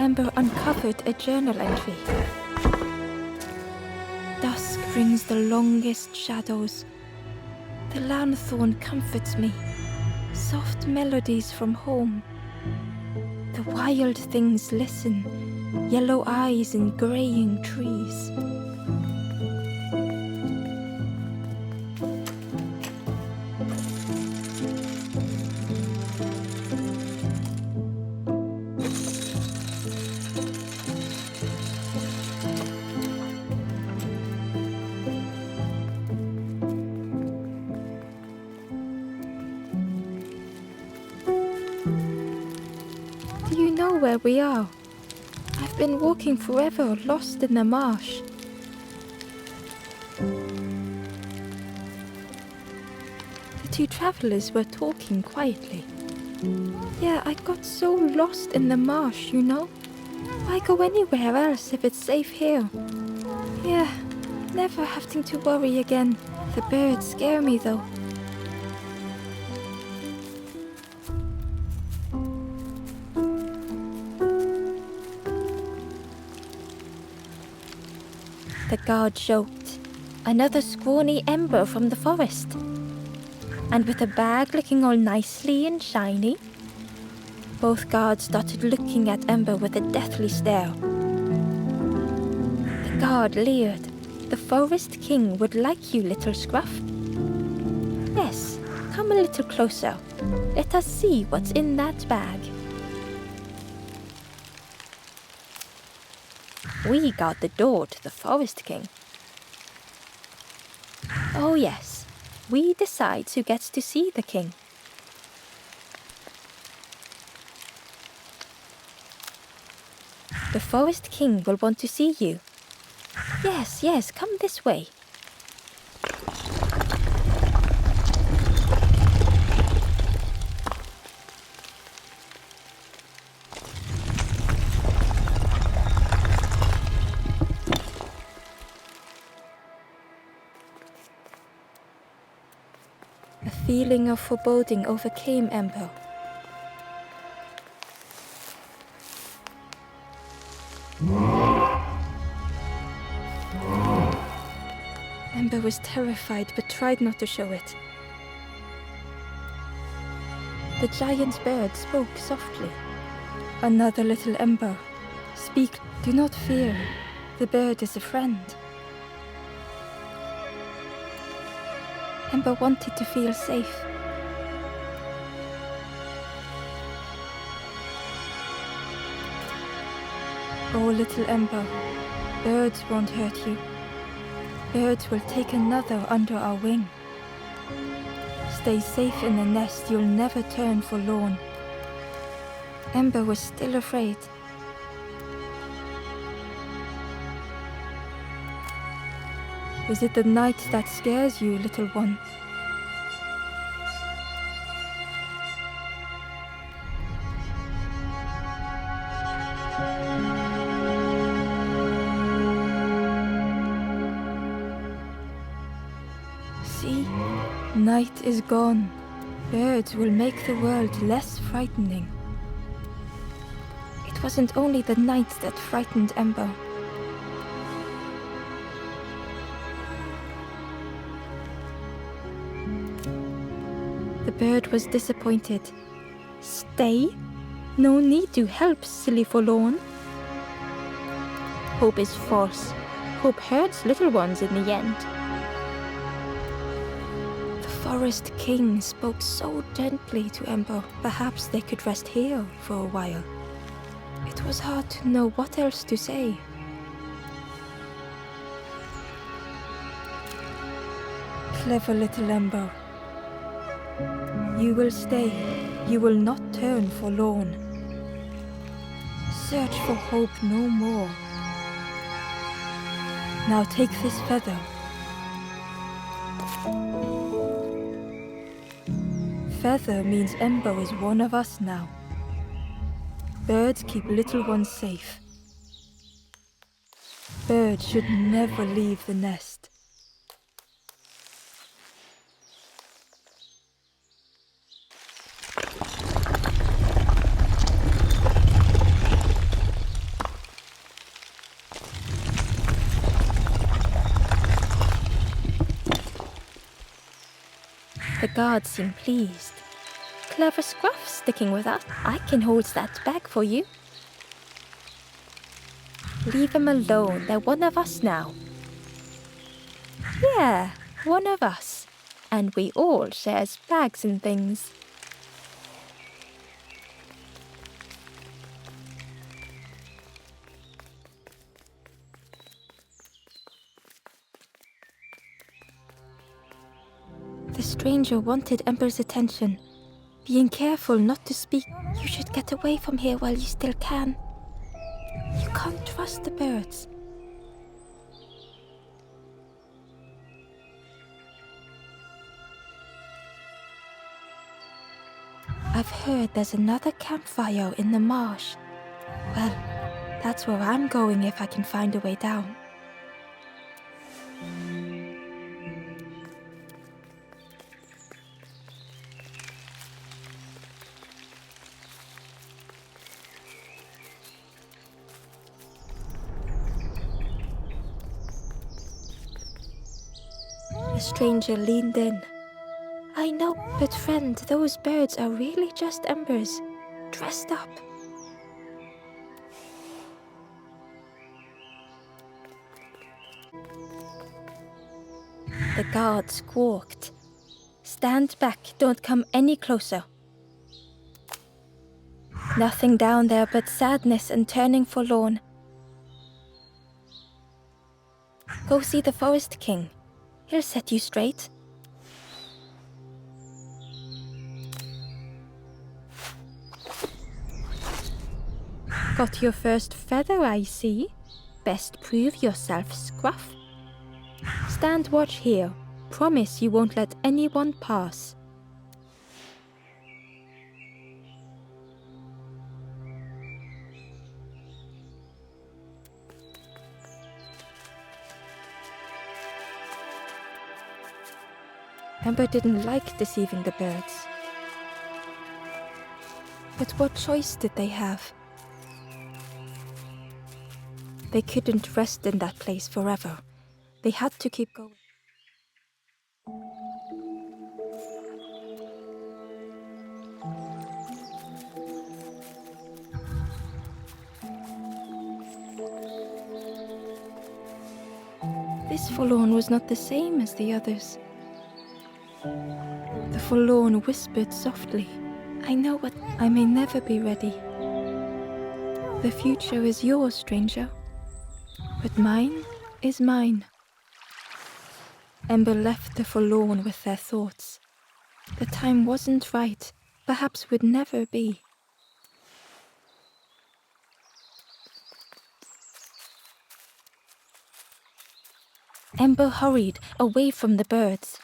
Ember uncovered a journal entry. Dusk brings the longest shadows. The lanthorn comforts me. Soft melodies from home. The wild things listen, yellow eyes in graying trees. Do you know where we are? I've been walking forever, lost in the marsh. The two travelers were talking quietly. Yeah, I got so lost in the marsh, you know? Why go anywhere else if it's safe here? Yeah, never having to worry again. The birds scare me though. The guard joked. Another scrawny Ember from the forest. And with a bag looking all nicely and shiny. Both guards started looking at Ember with a deathly stare. The guard leered. The Forest King would like you, little scruff. Yes, come a little closer. Let us see what's in that bag. We guard the door to the Forest King. Oh yes, we decide who gets to see the king. The Forest King will want to see you. Yes, come this way. A feeling of foreboding overcame Ember. Ember was terrified but tried not to show it. The giant bird spoke softly. Another little Ember. Speak, do not fear. The bird is a friend. Ember wanted to feel safe. Oh, little Ember, birds won't hurt you. Birds will take another under our wing. Stay safe in the nest, you'll never turn forlorn. Ember was still afraid. Is it the night that scares you, little one? See, night is gone. Birds will make the world less frightening. It wasn't only the night that frightened Ember. The bird was disappointed. Stay? No need to help, silly forlorn. Hope is false. Hope hurts little ones in the end. The Forest King spoke so gently to Ember. Perhaps they could rest here for a while. It was hard to know what else to say. Clever little Ember. You will stay. You will not turn forlorn. Search for hope no more. Now take this feather. Feather means Ember is one of us now. Birds keep little ones safe. Birds should never leave the nest. guards seem pleased. Clever Scruff sticking with us. I can hold that bag for you. Leave them alone. They're one of us now. Yeah, one of us. And we all shares bags and things. The stranger wanted Ember's attention. Being careful not to speak. You should get away from here while you still can. You can't trust the birds. I've heard there's another campfire in the marsh. Well, that's where I'm going if I can find a way down. The stranger leaned in. I know, but friend, those birds are really just embers, dressed up. The guard squawked. Stand back, don't come any closer. Nothing down there but sadness and turning forlorn. Go see the Forest King. He'll set you straight. Got your first feather, I see. Best prove yourself, Scruff. Stand watch here. Promise you won't let anyone pass. Ember didn't like deceiving the birds. But what choice did they have? They couldn't rest in that place forever. They had to keep going. This forlorn was not the same as the others. The forlorn whispered softly, I know what I may never be ready. The future is yours, stranger, but mine is mine. Ember left the forlorn with their thoughts. The time wasn't right, perhaps would never be. Ember hurried away from the birds.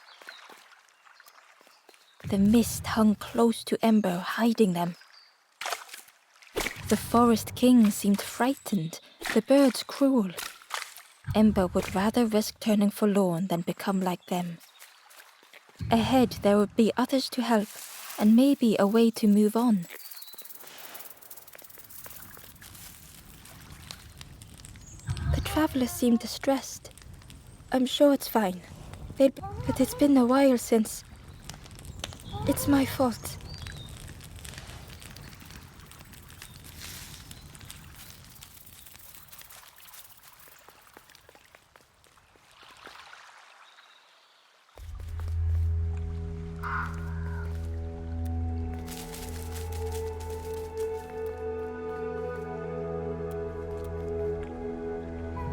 The mist hung close to Ember, hiding them. The Forest King seemed frightened, the birds cruel. Ember would rather risk turning forlorn than become like them. Ahead there would be others to help, and maybe a way to move on. The travelers seemed distressed. I'm sure it's fine. But it's been a while since... It's my fault.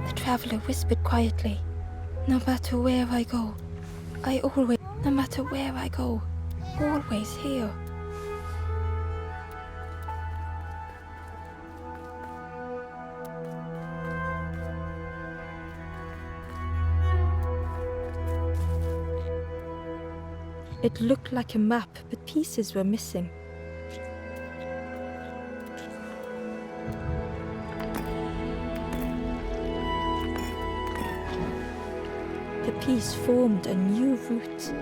The traveler whispered quietly. No matter where I go, no matter where I go, always here. It looked like a map, but pieces were missing. The piece formed a new route.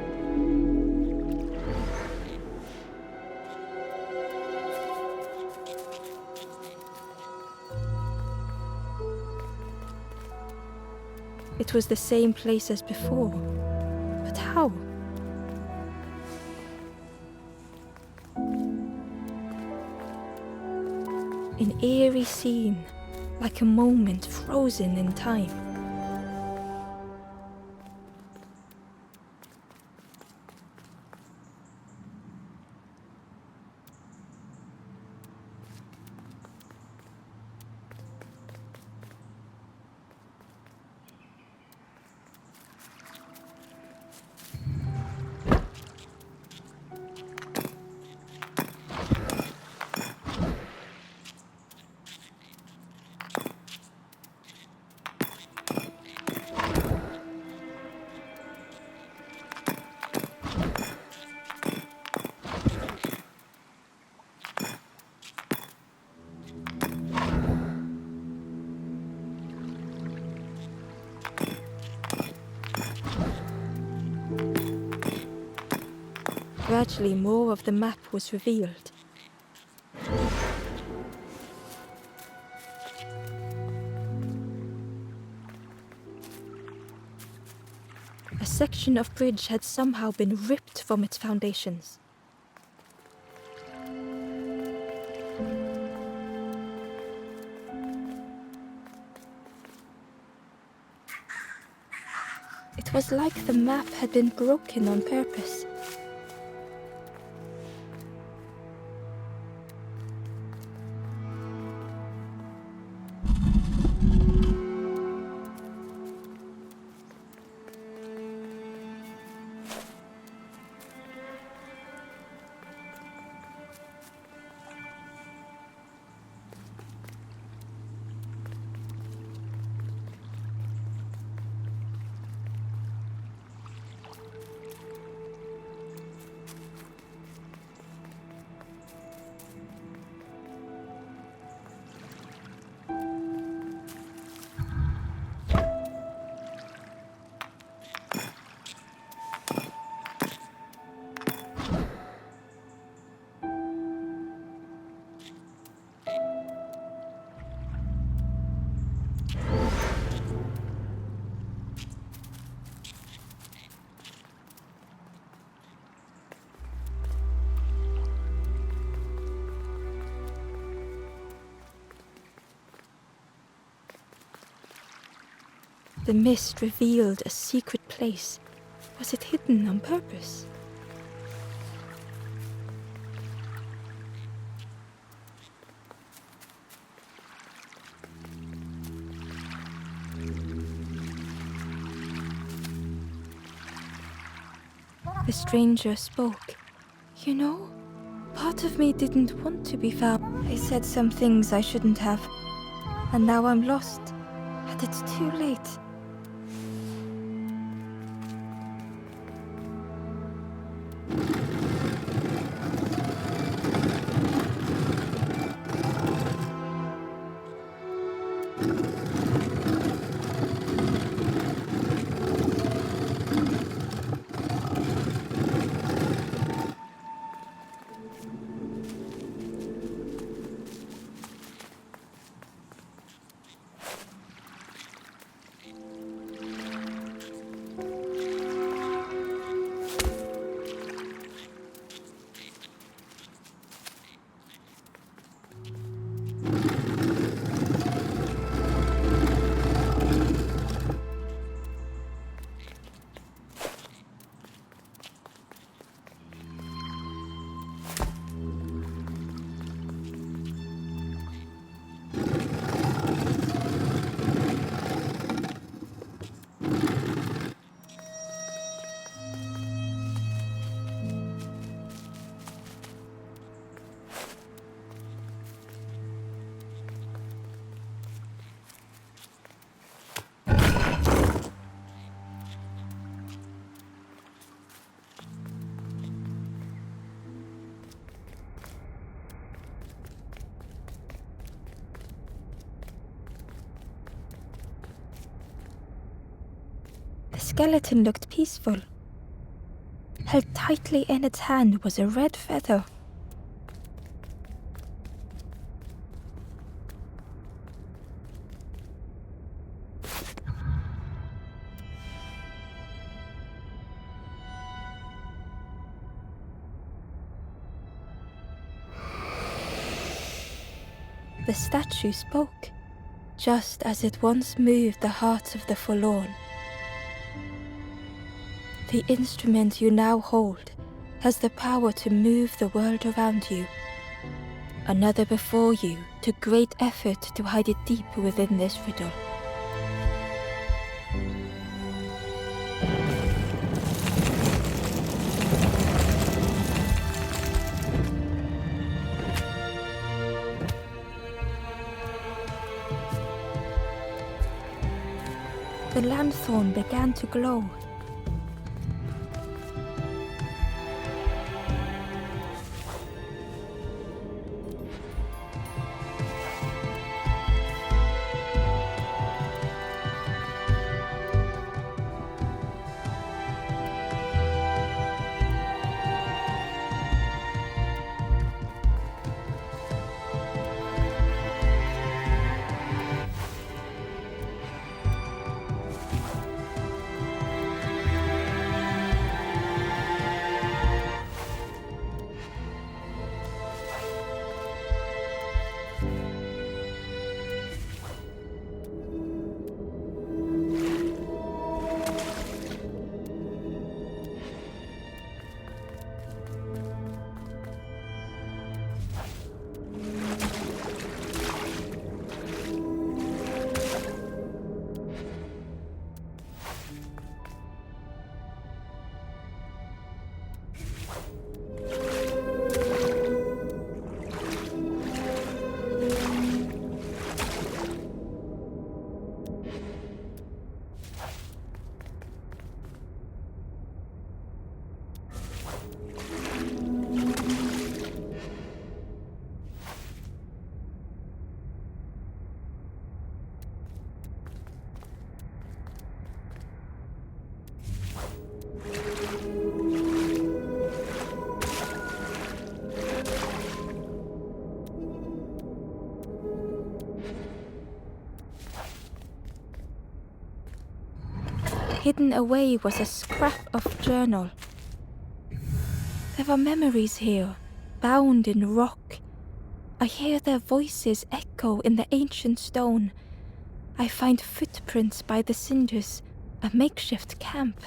It was the same place as before, but how? An eerie scene, like a moment frozen in time. Gradually, more of the map was revealed. A section of bridge had somehow been ripped from its foundations. It was like the map had been broken on purpose. The mist revealed a secret place. Was it hidden on purpose? The stranger spoke. You know, part of me didn't want to be found. I said some things I shouldn't have. And now I'm lost. And it's too late. The skeleton looked peaceful. Held tightly in its hand was a red feather. The statue spoke, just as it once moved the hearts of the forlorn. The instrument you now hold has the power to move the world around you. Another before you took great effort to hide it deep within this riddle. The lanthorn began to glow. Hidden away was a scrap of journal. There are memories here, bound in rock. I hear their voices echo in the ancient stone. I find footprints by the cinders, a makeshift camp.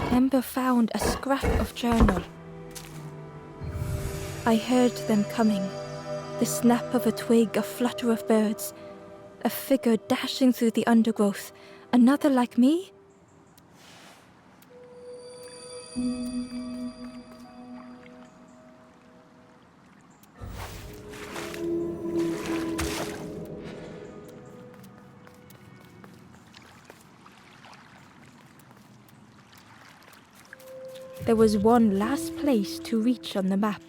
Ember found a scrap of journal. I heard them coming. The snap of a twig, a flutter of birds. A figure dashing through the undergrowth. Another like me? There was one last place to reach on the map.